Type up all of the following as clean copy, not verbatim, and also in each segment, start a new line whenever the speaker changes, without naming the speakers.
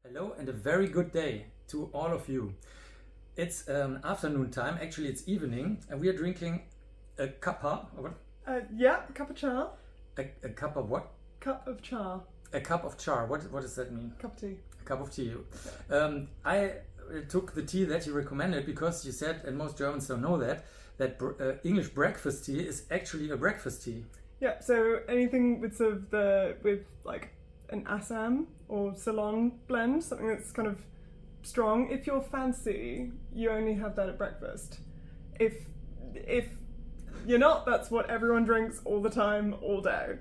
Hello and a very good day to all of you. It's afternoon time, actually it's evening, and we are drinking a cuppa. What?
Yeah, cup of char.
A cup of what?
Cup of char.
A cup of char. What does that mean?
Cup of tea.
A cup of tea. I took the tea that you recommended because you said, and most Germans don't know that English breakfast tea is actually a breakfast tea.
Yeah, so anything with sort of with like an Assam or Ceylon blend, something that's kind of strong. If you're fancy, you only have that at breakfast. If you're not, that's what everyone drinks all the time, all day.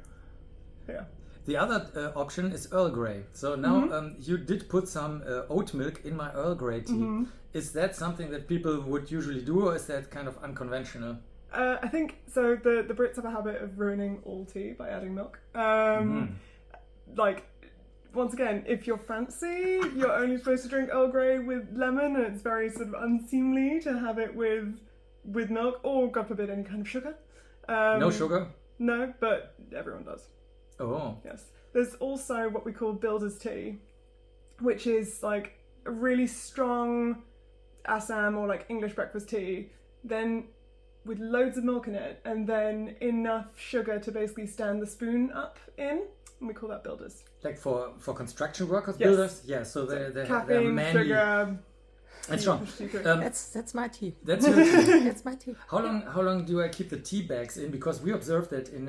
Yeah.
The other option is Earl Grey. So now you did put some oat milk in my Earl Grey tea. Mm-hmm. Is that something that people would usually do, or is that kind of unconventional?
I think so. The Brits have a habit of ruining all tea by adding milk. Like, once again, if you're fancy, you're only supposed to drink Earl Grey with lemon, and it's very sort of unseemly to have it with milk, or God forbid any kind of sugar.
No sugar?
No, but everyone does.
Oh.
Yes. There's also what we call builder's tea, which is like a really strong Assam or like English breakfast tea, then with loads of milk in it, and then enough sugar to basically stand the spoon up in, and we call that builders.
Like for construction workers,
yes.
Builders? Yeah, so they're
caffeine,
mainly...
sugar...
And strong.
That's my tea.
That's your tea.
That's my tea.
How long do I keep the tea bags in? Because we observed that in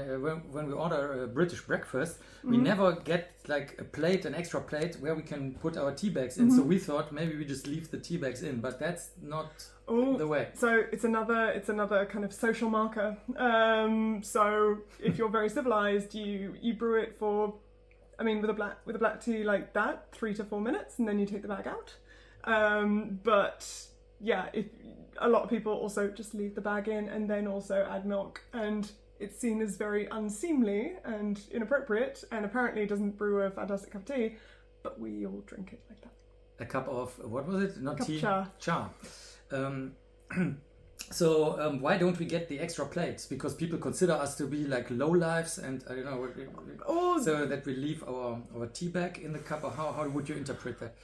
when we order a British breakfast, we never get like an extra plate where we can put our tea bags in. So we thought maybe we just leave the tea bags in, but that's not the way.
So it's another kind of social marker. So if you're very civilized, you brew it for, I mean, with a black tea like that, 3 to 4 minutes, and then you take the bag out. But yeah, if a lot of people also just leave the bag in and then also add milk, and it's seen as very unseemly and inappropriate, and apparently doesn't brew a fantastic cup of tea, but we all drink it like that.
A cup of, what was it? Not
cup
tea?
Char.
So why don't we get the extra plates? Because people consider us to be like lowlifes, and I don't know, so that we leave our tea bag in the cup, or how would you interpret that?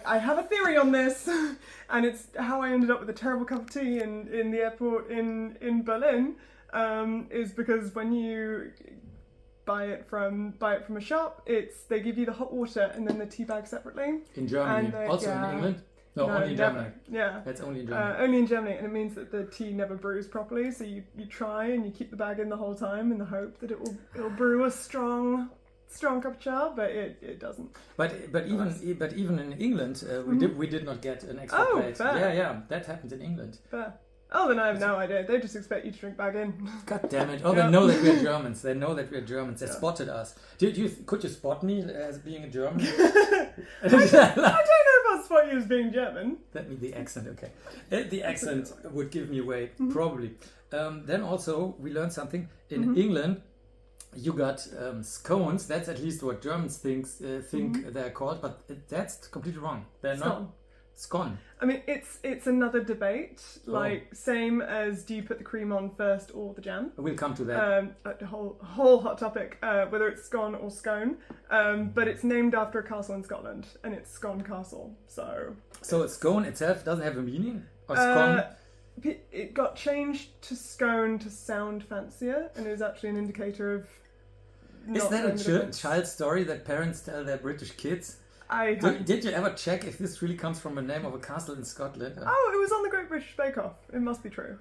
I have a theory on this, and it's how I ended up with a terrible cup of tea in the airport in Berlin, is because when you buy it from a shop, they give you the hot water and then the tea bag separately.
In Germany, also in England? No, only in Germany.
Yeah.
That's only in Germany.
Only in Germany, and it means that the tea never brews properly, so you try and you keep the bag in the whole time in the hope that it'll brew a strong cup of char, but it doesn't.
But even in England, we did not get an extra plate.
Fair.
Yeah, that happened in England.
Fair. Oh, then I have no idea. They just expect you to drink bag in.
God damn it! Oh, they know that we're Germans. They know that we're Germans. They spotted us. Could you spot me as being a German?
I don't know if I'll spot you as being German.
That means the accent. Okay, the accent would give me away probably. Then also we learned something in England. You got scones. That's at least what Germans think they're called, but that's completely wrong. They're not. Scone.
I mean, it's another debate. Like, same as, do you put the cream on first or the jam?
We'll come to that.
A whole hot topic, whether it's scone or scone. But it's named after a castle in Scotland, and it's Scone Castle. So
scone itself doesn't have a meaning, or scone.
It got changed to scone to sound fancier, and it was actually an indicator of.
Is that a child story that parents tell their British kids? Did you ever check if this really comes from the name of a castle in Scotland?
Oh, it was on the Great British Bake Off. It must be true.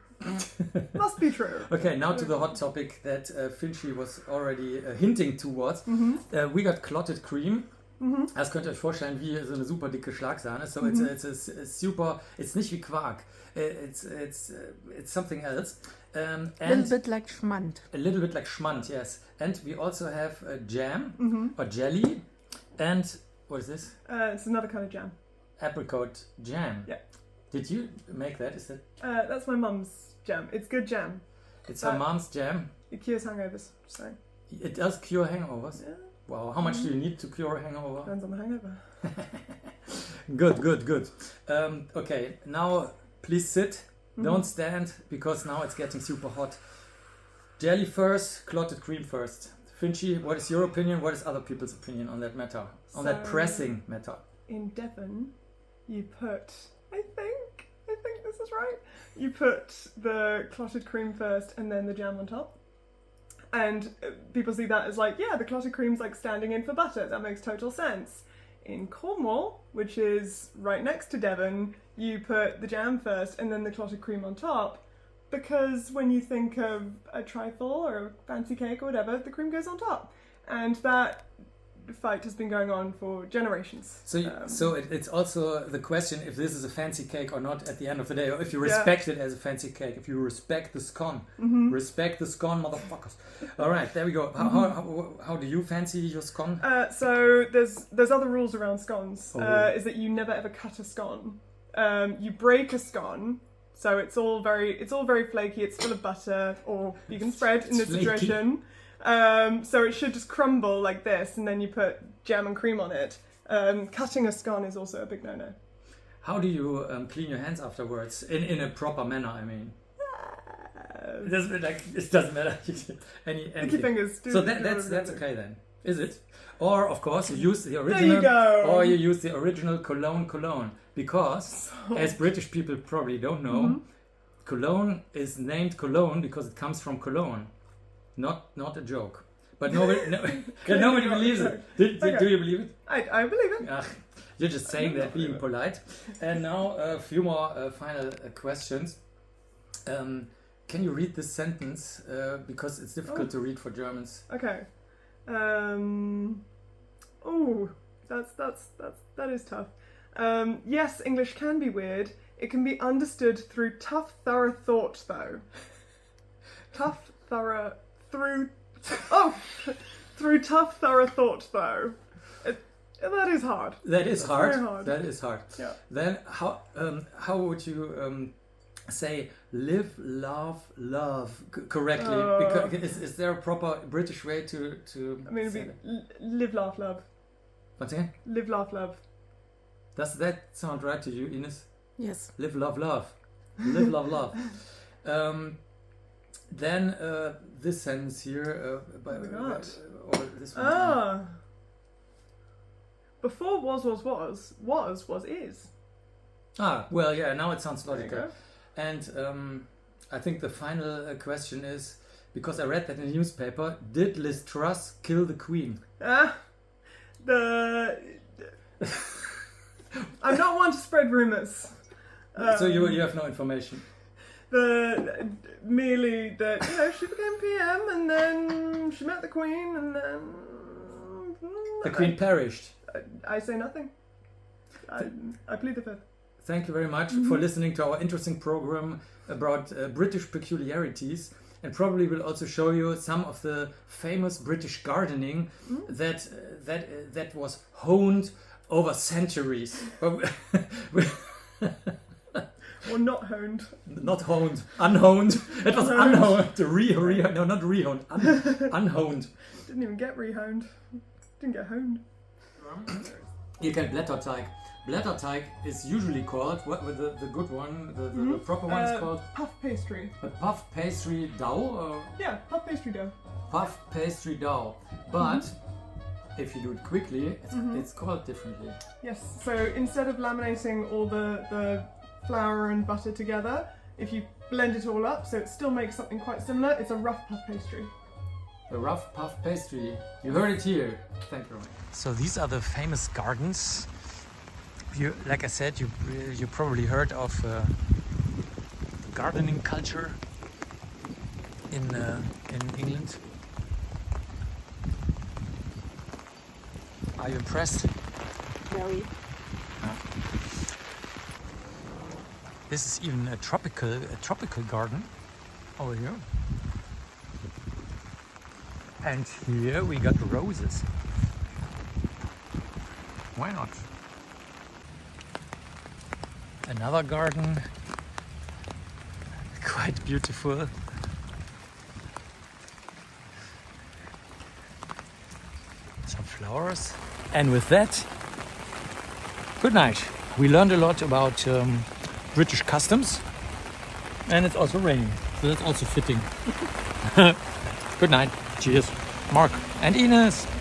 Must be true.
Okay, now to the hot topic that Finchy was already hinting towards. We got clotted cream. Das könnt ihr euch vorstellen wie so eine super dicke Schlagsahne. So it's super. It's nicht wie Quark. It's something else.
And a little bit like Schmand.
A little bit like Schmand, yes. And we also have jam or jelly and. What is this?
It's another kind of jam.
Apricot jam.
Yeah.
Did you make that? Is that?
That's my mum's jam. It's good jam.
It's her mom's jam.
It cures hangovers. So.
It does cure hangovers.
Yeah.
Wow. How much do you need to cure a hangover?
Depends on the hangover.
Good. Okay. Now please sit. Don't stand, because now it's getting super hot. Jelly first, clotted cream first. Finchy, what is your opinion? What is other people's opinion on that matter? On that pressing matter?
In Devon, you put, I think this is right, you put the clotted cream first and then the jam on top. And people see that as like, yeah, the clotted cream's like standing in for butter. That makes total sense. In Cornwall, which is right next to Devon, you put the jam first and then the clotted cream on top. Because when you think of a trifle or a fancy cake or whatever, the cream goes on top. And that fight has been going on for generations.
So it's also the question if this is a fancy cake or not at the end of the day, or if you respect it as a fancy cake, if you respect the scone. Respect the scone, motherfuckers. All right, there we go. How do you fancy your scone?
So there's other rules around scones. Is that you never ever cut a scone. You break a scone. So it's all very flaky. It's full of butter, or you can spread in this situation. So it should just crumble like this, and then you put jam and cream on it. Cutting a scone is also a big no-no.
How do you clean your hands afterwards in a proper manner? I mean, it doesn't matter.
Sticky fingers.
So that's okay then, is it? Or of course you use the original.
There you go.
Or you use the original cologne because, as British people probably don't know, cologne is named cologne because it comes from Cologne. Not a joke. But nobody believes it. Do you believe it?
I believe it.
You're just saying that, being polite. And now a few more final questions. Can you read this sentence? Because it's difficult to read for Germans.
Okay. That is tough. Yes, English can be weird. It can be understood through tough, thorough thought, though. Tough, thorough... Through tough, thorough thought, though. That is hard.
That is hard.
Very hard.
That is hard.
Yeah.
Then how would you say live, love, love correctly? Because is there a proper British way to
I mean, it'd be live, laugh, love.
Once again?
Live, laugh, love.
Does that sound right to you, Ines?
Yes.
Live, love, love. Live, love, love. Then this sentence here. Or this one.
Before was is.
Well, yeah, now it sounds logical. And I think the final question is, because I read that in the newspaper, did Liz Truss kill the Queen?
I'm not one to spread rumours.
So you have no information?
Merely that, she became PM and then she met the Queen and then...
The Queen perished.
I say nothing. I plead the fifth.
Thank you very much for listening to our interesting program about British peculiarities, and probably will also show you some of the famous British gardening that was honed over centuries.
Or not honed.
Not honed. Unhoned. It was unhoned. No, not rehoned. Unhoned.
Didn't even get rehoned. Didn't get honed.
You can Blätterteig. Blätterteig is usually called, the good one, the proper one is called?
Puff pastry.
A puff pastry dough?
Yeah, puff pastry dough.
Puff pastry dough. But if you do it quickly, it's called differently.
Yes, so instead of laminating all the flour and butter together, if you blend it all up so it still makes something quite similar, it's a rough puff pastry.
A rough puff pastry. You heard it here. Thank you. So these are the famous gardens. Like I said, you probably heard of gardening culture in England. Are you impressed?
Very.
This is even a tropical garden over here. And here we got roses. Why not? Another garden, quite beautiful. Some flowers. And with that, good night. We learned a lot about British customs, and it's also raining, so that's also fitting. Good night. Cheers. Mark and Ines.